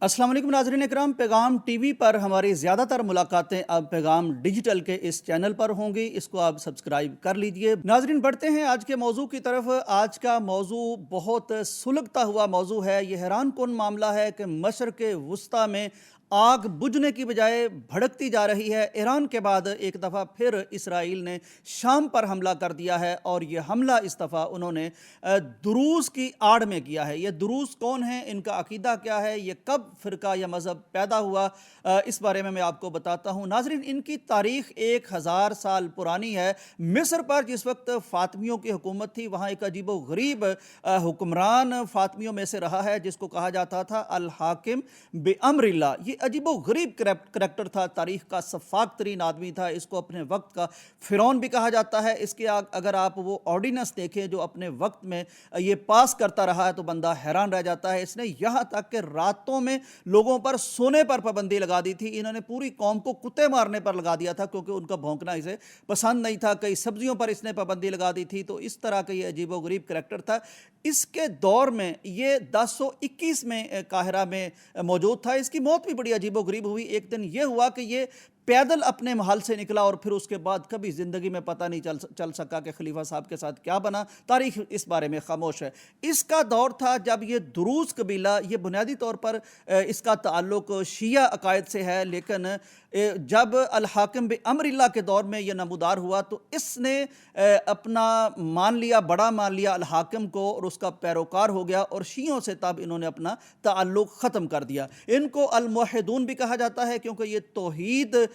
अस्सलाम वालेकुम नाज़रीन इकराम। पैगाम टीवी पर हमारी ज़्यादातर मुलाकातें अब पैगाम डिजिटल के इस चैनल पर होंगी। इसको आप सब्सक्राइब कर लीजिए। नाज़रीन, बढ़ते हैं आज के मौजू की तरफ। आज का मौजू बहुत सुलगता हुआ मौजू है। ये हैरान कुन मामला है कि मशरक़ वुस्ता में आग बुझने की बजाय भड़कती जा रही है। ईरान के बाद एक दफ़ा फिर इसराइल ने शाम पर हमला कर दिया है और ये हमला इस दफ़ा उन्होंने दुरूज़ की आड़ में किया है। ये दुरूज़ कौन है, इनका अकीदा क्या है, ये कब फ़िरका या मज़हब पैदा हुआ, इस बारे में मैं आपको बताता हूँ। नाज़रीन, इनकी तारीख़ 1000 साल पुरानी है। मिस्र पर जिस वक्त फ़ातिमियों की हुकूमत थी, वहाँ एक अजीबो गरीब हुक्मरान फ़ातिमियों में से रहा है जिसको कहा जाता था अल हाकिम बिअम्रिल्लाह। ये अजीबो गरीब करैक्टर था, तारीख़ का सफ़ाक तरीन आदमी था। इसको अपने वक्त का फ़िरौन भी कहा जाता है। इसके अगर आप वो ऑर्डिनेंस देखें जो अपने वक्त में ये पास करता रहा है तो बंदा हैरान रह जाता है। इसने यहाँ तक कि रातों में लोगों पर सोने पर पाबंदी लगा दी थी। इन्होंने पूरी कौम को कुत्ते मारने पर लगा दिया था क्योंकि उनका भौंकना इसे पसंद नहीं था। कई सब्जियों पर इसने पाबंदी लगा दी थी। तो इस तरह का ये अजीबो गरीब करैक्टर था। इसके दौर में ये 1021 में काहिरा में मौजूद था। इसकी मौत भी बड़ी अजीबो गरीब हुई। एक दिन ये हुआ कि ये पैदल अपने महल से निकला और फिर उसके बाद कभी ज़िंदगी में पता नहीं चल सका कि खलीफा साहब के साथ क्या बना। तारीख़ इस बारे में खामोश है। इसका दौर था जब ये दुरूज़ कबीला, ये बुनियादी तौर पर इसका ताल्लुक़ शिया अकायद से है, लेकिन जब अल हाकिम बिअम्रिल्लाह के दौर में यह नमूदार हुआ तो इसने अपना बड़ा मान लिया अल हाकिम को और उसका पैरोकार हो गया और शियों से तब इन्होंने अपना ताल्लुक़ ख़त्म कर दिया। इनको अल मुवहिदून भी कहा जाता है क्योंकि ये तौहीद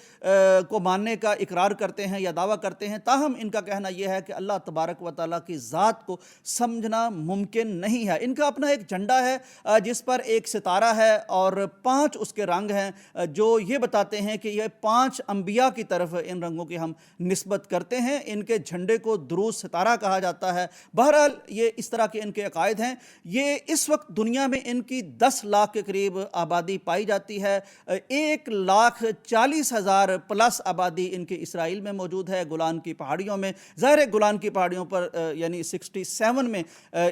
को मानने का इकरार करते हैं या दावा करते हैं। ताहम इनका कहना यह है कि अल्लाह तबारक व तआला की ज़ात को समझना मुमकिन नहीं है। इनका अपना एक झंडा है जिस पर एक सितारा है और 5 उसके रंग हैं जो ये बताते हैं कि यह 5 अंबिया की तरफ इन रंगों की हम निस्बत करते हैं। इनके झंडे को दुरूज़ सितारा कहा जाता है। बहरहाल ये इस तरह के इनके अकायद हैं। ये इस वक्त दुनिया में इनकी 10 लाख के करीब आबादी पाई जाती है। 1,40,000 प्लस आबादी इनके इसराइल में मौजूद है, गोलान की पहाड़ियों में। ज़ाहिर गोलान की पहाड़ियों पर यानी 67 में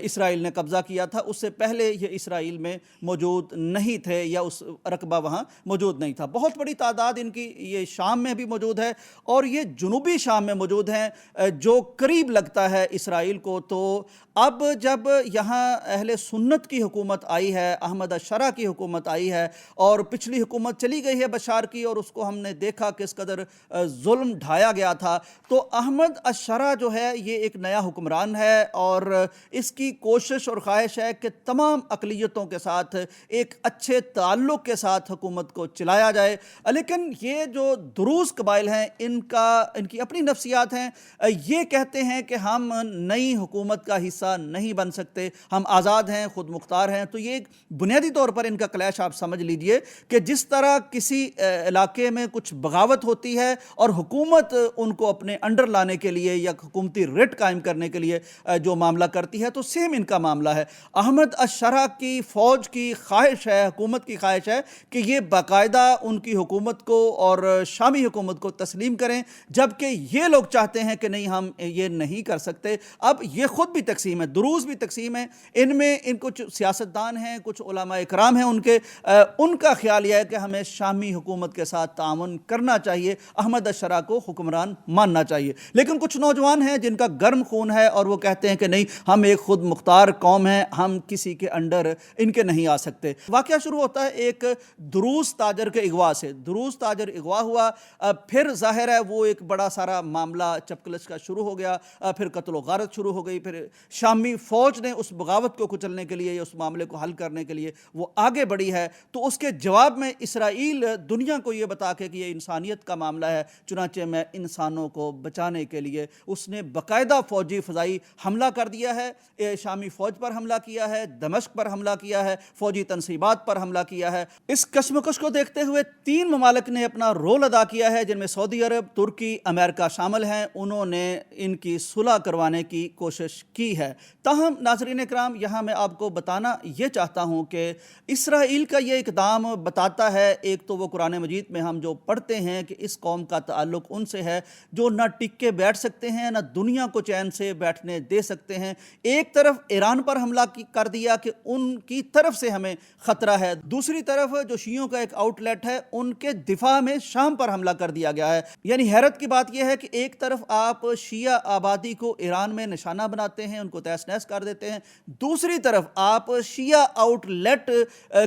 इसराइल ने कब्ज़ा किया था। उससे पहले ये इसराइल में मौजूद नहीं थे या उस रकबा वहाँ मौजूद नहीं था। बहुत बड़ी तादाद इनकी ये शाम में भी मौजूद है और ये जुनूबी शाम में मौजूद हैं जो करीब लगता है इसराइल को। तो अब जब यहाँ अहले सुन्नत की हुकूमत आई है, अहमद अशरा की हुकूमत आई है और पिछली हुकूमत चली गई है बशार की और उसको हमने देखा किस कदर जुल्म ढाया गया था, तो अहमद अशरा जो है ये एक नया हुक्मरान है और इसकी कोशिश और ख्वाहिश है कि तमाम अक़लियतों के साथ एक अच्छे ताल्लुक़ के साथ हुकूमत को चलाया जाए। लेकिन ये जो दुरूज़ कबाइल हैं इनकी अपनी नफ्सियात हैं। ये कहते हैं कि हम नई हुकूमत का हिस्सा नहीं बन सकते, हम आज़ाद हैं, खुद मुख्तार हैं। तो ये एक बुनियादी तौर पर इनका क्लैश आप समझ लीजिए कि जिस तरह किसी इलाके में कुछ बगावत होती है और हुकूमत उनको अपने अंडर लाने के लिए या हुकूमती रिट कायम करने के लिए जो मामला करती है, तो सेम इनका मामला है। अहमद अशरा की फ़ौज की ख्वाहिश है, हुकूमत की ख्वाहिश है कि ये बाकायदा उनकी हुकूमत को और शामी हुकूमत को तस्लीम करें, जबकि ये लोग चाहते हैं कि नहीं, हम ये नहीं कर सकते। अब ये ख़ुद भी तकसीम है, दुरूज़ भी तकसीम है। इनमें कुछ सियासतदान हैं, कुछ उलमा इकराम हैं उनका ख्याल यह है कि हमें शामी हुकूमत के साथ ताउन करना चाहिए, अहमद अशरा को हुक्मरान मानना चाहिए। लेकिन कुछ नौजवान हैं जिनका गर्म खून है और वो कहते हैं कि नहीं, हम एक खुद मुख्तार कौम हैं, हम किसी के अंडर इनके नहीं आ सकते। वाक़या शुरू होता है एक दुरूज़ ताजर के अगवा से। दुरूज़ ताजर अगवा हुआ, फिर ज़ाहिर है वो एक बड़ा सारा मामला चपकलच का शुरू हो गया, फिर कत्ल गारत शुरू हो गई। फिर शामी फ़ौज ने उस बगावत को कुचलने के लिए या उस मामले को हल करने के लिए वो आगे बढ़ी है। तो उसके जवाब में इसराइल दुनिया को ये बता के कि ये इंसानियत का मामला है, चुनांचे में इंसानों को बचाने के लिए उसने बाकायदा फ़ौजी फ़ज़ाई हमला कर दिया है। शामी फ़ौज पर हमला किया है, दमिश्क पर हमला किया है, फ़ौजी तनसीबात पर हमला किया है। इस कशमकश को देखते हुए 3 ममालिक ने अपना रोल अदा किया है, जिनमें सऊदी अरब, तुर्की, अमेरिका शामिल हैं। उन्होंने इनकी सुलह करवाने की कोशिश की है। ताहम नाज़रीन इकराम, यहाँ मैं आपको बताना ये चाहता हूँ कि इसराइल का ये इक़दाम بتاتا ہے، ایک تو وہ قرآن مجید میں ہم جو پڑھتے ہیں کہ اس قوم کا تعلق ان سے ہے جو نہ ٹک کے بیٹھ سکتے ہیں، نہ دنیا کو چین سے بیٹھنے دے سکتے ہیں۔ ایک طرف ایران پر حملہ کر دیا کہ ان کی طرف سے ہمیں خطرہ ہے، دوسری طرف جو شیعوں کا ایک آؤٹ لیٹ ہے ان کے دفاع میں شام پر حملہ کر دیا گیا ہے۔ یعنی حیرت کی بات یہ ہے کہ ایک طرف آپ شیعہ آبادی کو ایران میں نشانہ بناتے ہیں، ان کو تہس نہس کر دیتے ہیں، دوسری طرف آپ شیعہ آؤٹ لیٹ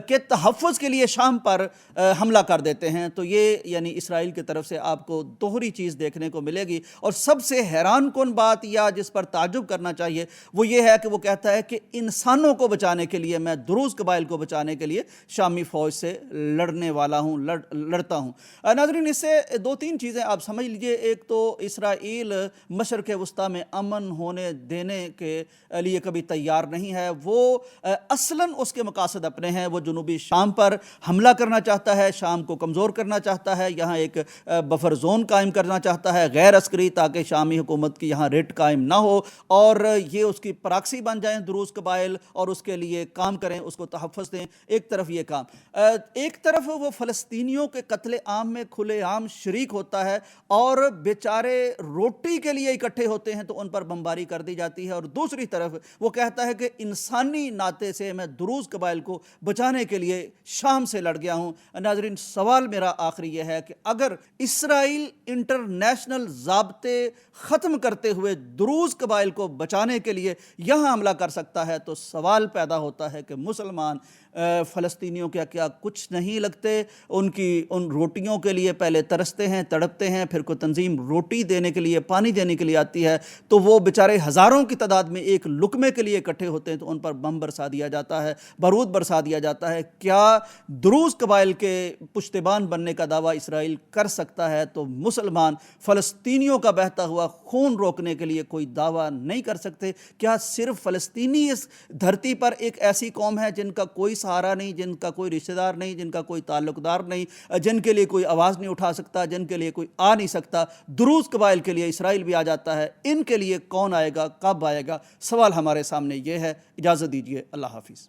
کے تحفظ کے لیے شام پر حملہ کر دیتے ہیں۔ تو یہ یعنی اسرائیل کی طرف سے آپ کو دوہری چیز دیکھنے کو ملے گی۔ اور سب سے حیران کن بات یا جس پر تعجب کرنا چاہیے وہ یہ ہے کہ وہ کہتا ہے کہ انسانوں کو بچانے کے لیے، میں دروز قبائل کو بچانے کے لیے شامی فوج سے لڑنے والا ہوں، لڑتا ہوں۔ ناظرین، اس سے دو تین چیزیں آپ سمجھ لیجئے۔ ایک تو اسرائیل مشرق وسطیٰ میں امن ہونے دینے کے لیے کبھی تیار نہیں ہے، وہ اصلاً اس کے مقاصد اپنے ہیں، وہ جنوبی شام پر حملہ کرنا چاہتا ہے، شام کو کمزور کرنا چاہتا ہے، یہاں ایک بفر زون قائم کرنا چاہتا ہے غیر عسکری، تاکہ شامی حکومت کی یہاں رٹ قائم نہ ہو اور یہ اس کی پراکسی بن جائیں دروز قبائل اور اس کے لیے کام کریں، اس کو تحفظ دیں۔ ایک طرف یہ کام، ایک طرف وہ فلسطینیوں کے قتل عام میں کھلے عام شریک ہوتا ہے اور بیچارے روٹی کے لیے اکٹھے ہوتے ہیں تو ان پر بمباری کر دی جاتی ہے، اور دوسری طرف وہ کہتا ہے کہ انسانی ناطے سے میں دروز قبائل کو بچانے کے لیے شام سے لڑ گیا ہوں۔ ناظرین، سوال میرا آخری یہ ہے کہ اگر اسرائیل انٹرنیشنل ضابطے ختم کرتے ہوئے دروز قبائل کو بچانے کے لیے یہاں حملہ کر سکتا ہے تو سوال پیدا ہوتا ہے کہ مسلمان فلسطینیوں کیا کچھ نہیں لگتے؟ ان روٹیوں کے لیے پہلے ترستے ہیں، تڑپتے ہیں، پھر کوئی تنظیم روٹی دینے کے لیے، پانی دینے کے لیے آتی ہے تو وہ بیچارے ہزاروں کی تعداد میں ایک لقمے کے لیے اکٹھے ہوتے ہیں تو ان پر بم برسا دیا جاتا ہے، بارود برسا دیا جاتا ہے۔ کیا دروز قبائل کے پشتبان بننے کا دعویٰ اسرائیل کر سکتا ہے تو مسلمان فلسطینیوں کا بہتا ہوا خون روکنے کے لیے کوئی دعویٰ نہیں کر سکتے؟ کیا صرف فلسطینی اس دھرتی پر ایک ایسی قوم ہے جن کا کوئی سہارا نہیں، جن کا کوئی رشتہ دار نہیں، جن کا کوئی تعلق دار نہیں، جن کے لیے کوئی آواز نہیں اٹھا سکتا، جن کے لیے کوئی آ نہیں سکتا؟ دروز قبائل کے لیے اسرائیل بھی آ جاتا ہے، ان کے لیے کون آئے گا، کب آئے گا؟ سوال ہمارے سامنے یہ ہے۔ اجازت دیجیے، اللہ حافظ۔